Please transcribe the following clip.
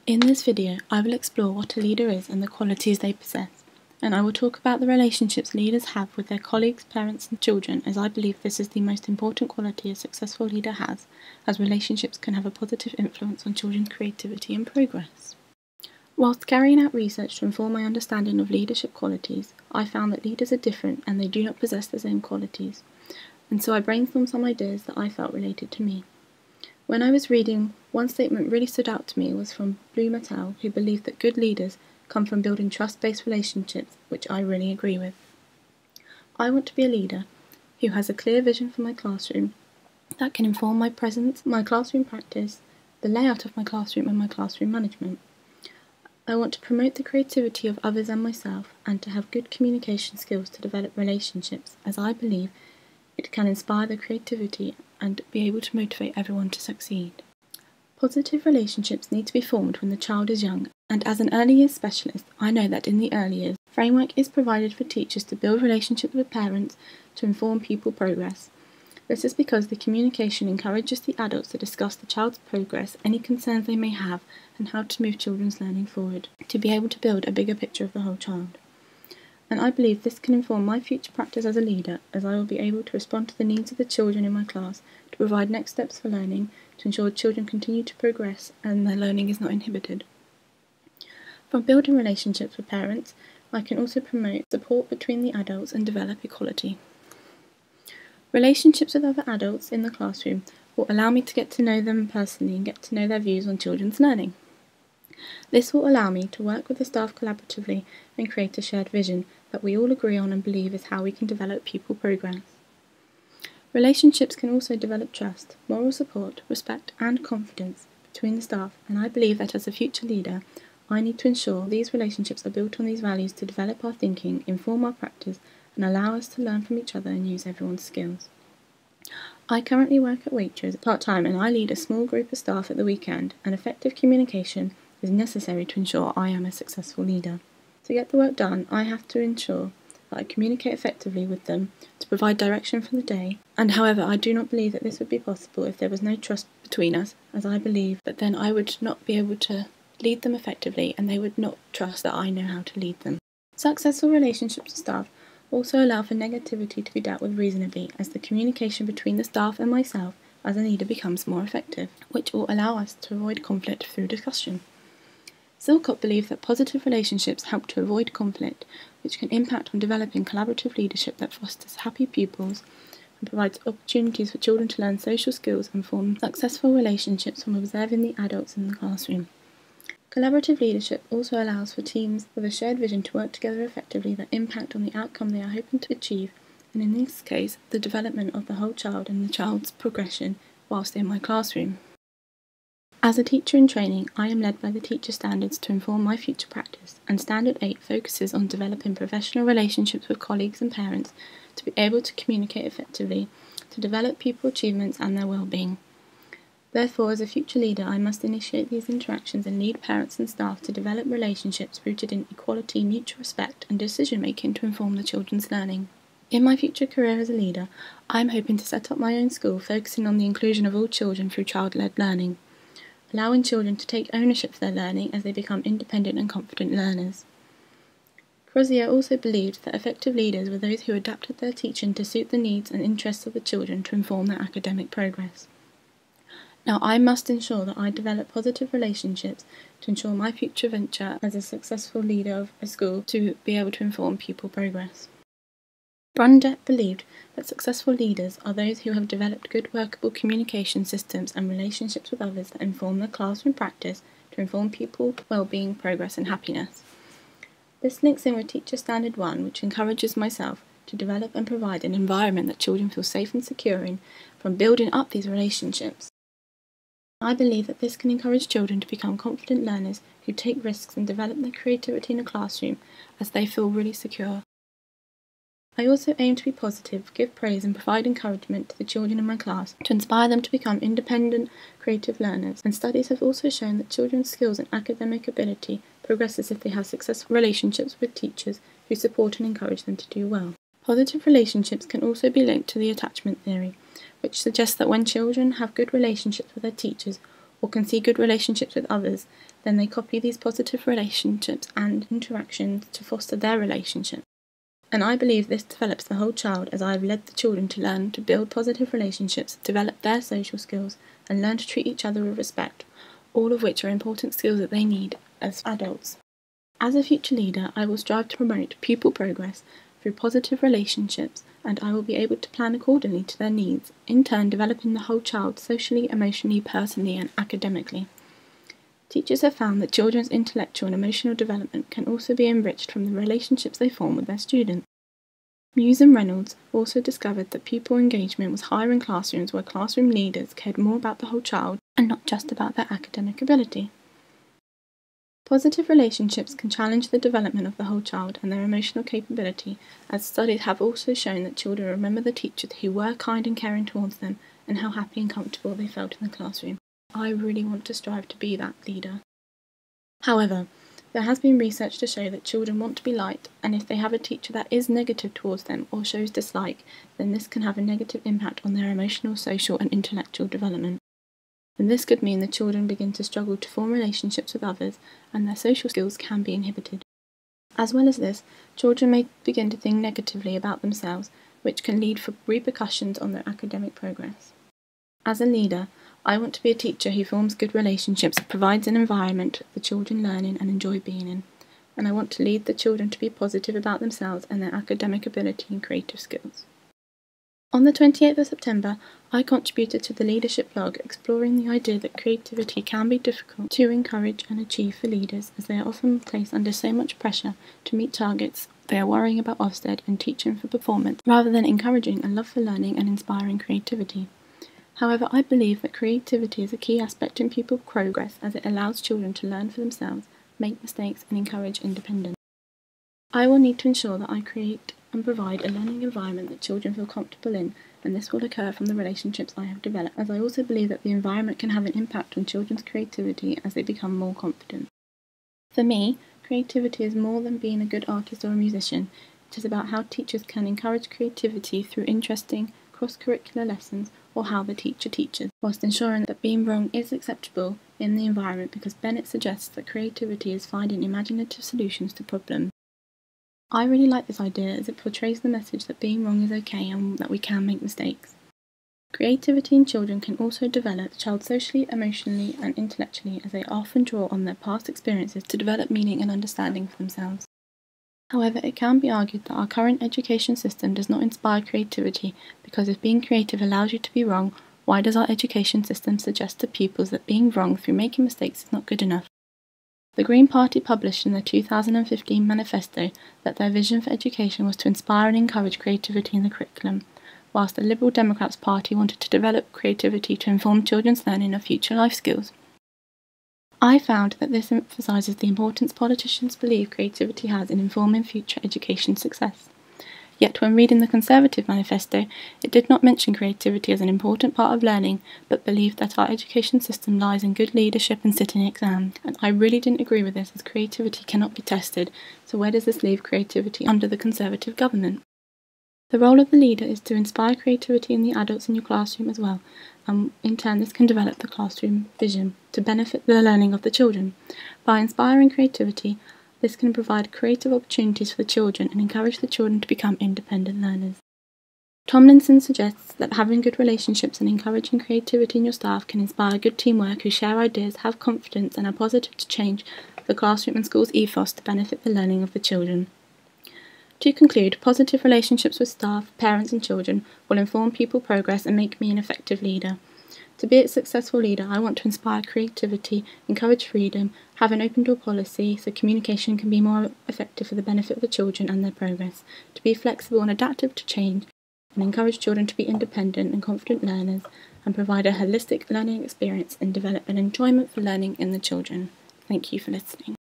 In this video, I will explore what a leader is and the qualities they possess, and I will talk about the relationships leaders have with their colleagues, parents and children, as I believe this is the most important quality a successful leader has, as relationships can have a positive influence on children's creativity and progress. Whilst carrying out research to inform my understanding of leadership qualities, I found that leaders are different and they do not possess the same qualities, and so I brainstormed some ideas that I felt related to me. When I was reading, one statement really stood out to me was from Blue Mattel, who believed that good leaders come from building trust-based relationships, which I really agree with. I want to be a leader who has a clear vision for my classroom that can inform my presence, my classroom practice, the layout of my classroom and my classroom management. I want to promote the creativity of others and myself, and to have good communication skills to develop relationships, as I believe it can inspire the creativity and be able to motivate everyone to succeed. Positive relationships need to be formed when the child is young, and as an early years specialist, I know that in the early years, a framework is provided for teachers to build relationships with parents to inform pupil progress. This is because the communication encourages the adults to discuss the child's progress, any concerns they may have, and how to move children's learning forward, to be able to build a bigger picture of the whole child. And I believe this can inform my future practice as a leader, as I will be able to respond to the needs of the children in my class, to provide next steps for learning, to ensure children continue to progress and their learning is not inhibited. From building relationships with parents, I can also promote support between the adults and develop equality. Relationships with other adults in the classroom will allow me to get to know them personally and get to know their views on children's learning. This will allow me to work with the staff collaboratively and create a shared vision that we all agree on and believe is how we can develop pupil progress. Relationships can also develop trust, moral support, respect and confidence between the staff, and I believe that as a future leader, I need to ensure these relationships are built on these values to develop our thinking, inform our practice, and allow us to learn from each other and use everyone's skills. I currently work at Waitrose part-time, and I lead a small group of staff at the weekend, and effective communication is necessary to ensure I am a successful leader. To get the work done, I have to ensure that I communicate effectively with them to provide direction for the day, and however, I do not believe that this would be possible if there was no trust between us, as I believe that then I would not be able to lead them effectively and they would not trust that I know how to lead them. Successful relationships with staff also allow for negativity to be dealt with reasonably, as the communication between the staff and myself as a leader becomes more effective, which will allow us to avoid conflict through discussion. Silcott believed that positive relationships help to avoid conflict, which can impact on developing collaborative leadership that fosters happy pupils and provides opportunities for children to learn social skills and form successful relationships from observing the adults in the classroom. Collaborative leadership also allows for teams with a shared vision to work together effectively that impact on the outcome they are hoping to achieve, and in this case, the development of the whole child and the child's progression whilst in my classroom. As a teacher in training, I am led by the teacher standards to inform my future practice, and Standard 8 focuses on developing professional relationships with colleagues and parents to be able to communicate effectively, to develop pupil achievements and their well-being. Therefore, as a future leader, I must initiate these interactions and lead parents and staff to develop relationships rooted in equality, mutual respect and decision-making to inform the children's learning. In my future career as a leader, I am hoping to set up my own school focusing on the inclusion of all children through child-led learning, allowing children to take ownership of their learning as they become independent and confident learners. Crozier also believed that effective leaders were those who adapted their teaching to suit the needs and interests of the children to inform their academic progress. Now, I must ensure that I develop positive relationships to ensure my future venture as a successful leader of a school to be able to inform pupil progress. Brundet believed that successful leaders are those who have developed good workable communication systems and relationships with others that inform their classroom practice to inform pupil well-being, progress and happiness. This links in with Teacher Standard 1, which encourages myself to develop and provide an environment that children feel safe and secure in from building up these relationships. I believe that this can encourage children to become confident learners who take risks and develop their creativity in a classroom as they feel really secure. I also aim to be positive, give praise and provide encouragement to the children in my class to inspire them to become independent, creative learners, and studies have also shown that children's skills and academic ability progresses if they have successful relationships with teachers who support and encourage them to do well. Positive relationships can also be linked to the attachment theory, which suggests that when children have good relationships with their teachers, or can see good relationships with others, then they copy these positive relationships and interactions to foster their relationship. And I believe this develops the whole child, as I have led the children to learn to build positive relationships, develop their social skills, and learn to treat each other with respect, all of which are important skills that they need as adults. As a future leader, I will strive to promote pupil progress through positive relationships, and I will be able to plan accordingly to their needs, in turn developing the whole child socially, emotionally, personally, and academically. Teachers have found that children's intellectual and emotional development can also be enriched from the relationships they form with their students. Muse and Reynolds also discovered that pupil engagement was higher in classrooms where classroom leaders cared more about the whole child and not just about their academic ability. Positive relationships can challenge the development of the whole child and their emotional capability, as studies have also shown that children remember the teachers who were kind and caring towards them and how happy and comfortable they felt in the classroom. I really want to strive to be that leader. However, there has been research to show that children want to be liked, and if they have a teacher that is negative towards them or shows dislike, then this can have a negative impact on their emotional, social, and intellectual development. And this could mean the children begin to struggle to form relationships with others, and their social skills can be inhibited. As well as this, children may begin to think negatively about themselves, which can lead to repercussions on their academic progress. As a leader, I want to be a teacher who forms good relationships, provides an environment the children learn in and enjoy being in, and I want to lead the children to be positive about themselves and their academic ability and creative skills. On the 28th of September, I contributed to the leadership blog exploring the idea that creativity can be difficult to encourage and achieve for leaders, as they are often placed under so much pressure to meet targets they are worrying about Ofsted and teaching for performance, rather than encouraging a love for learning and inspiring creativity. However, I believe that creativity is a key aspect in pupil progress, as it allows children to learn for themselves, make mistakes, and encourage independence. I will need to ensure that I create and provide a learning environment that children feel comfortable in, and this will occur from the relationships I have developed, as I also believe that the environment can have an impact on children's creativity as they become more confident. For me, creativity is more than being a good artist or a musician. It is about how teachers can encourage creativity through interesting, cross-curricular lessons, or how the teacher teaches, whilst ensuring that being wrong is acceptable in the environment, because Bennett suggests that creativity is finding imaginative solutions to problems. I really like this idea, as it portrays the message that being wrong is okay and that we can make mistakes. Creativity in children can also develop the child socially, emotionally, and intellectually, as they often draw on their past experiences to develop meaning and understanding for themselves. However, it can be argued that our current education system does not inspire creativity, because if being creative allows you to be wrong, why does our education system suggest to pupils that being wrong through making mistakes is not good enough? The Green Party published in their 2015 manifesto that their vision for education was to inspire and encourage creativity in the curriculum, whilst the Liberal Democrats Party wanted to develop creativity to inform children's learning of future life skills. I found that this emphasises the importance politicians believe creativity has in informing future education success. Yet when reading the Conservative manifesto, it did not mention creativity as an important part of learning, but believed that our education system lies in good leadership and sitting exams. And I really didn't agree with this, as creativity cannot be tested, so where does this leave creativity under the Conservative government? The role of the leader is to inspire creativity in the adults in your classroom as well, and in turn this can develop the classroom vision to benefit the learning of the children. By inspiring creativity, this can provide creative opportunities for the children and encourage the children to become independent learners. Tomlinson suggests that having good relationships and encouraging creativity in your staff can inspire good teamwork who share ideas, have confidence, and are positive to change the classroom and school's ethos to benefit the learning of the children. To conclude, positive relationships with staff, parents, and children will inform pupil progress and make me an effective leader. To be a successful leader, I want to inspire creativity, encourage freedom, have an open door policy so communication can be more effective for the benefit of the children and their progress, to be flexible and adaptive to change, and encourage children to be independent and confident learners, and provide a holistic learning experience and develop an enjoyment for learning in the children. Thank you for listening.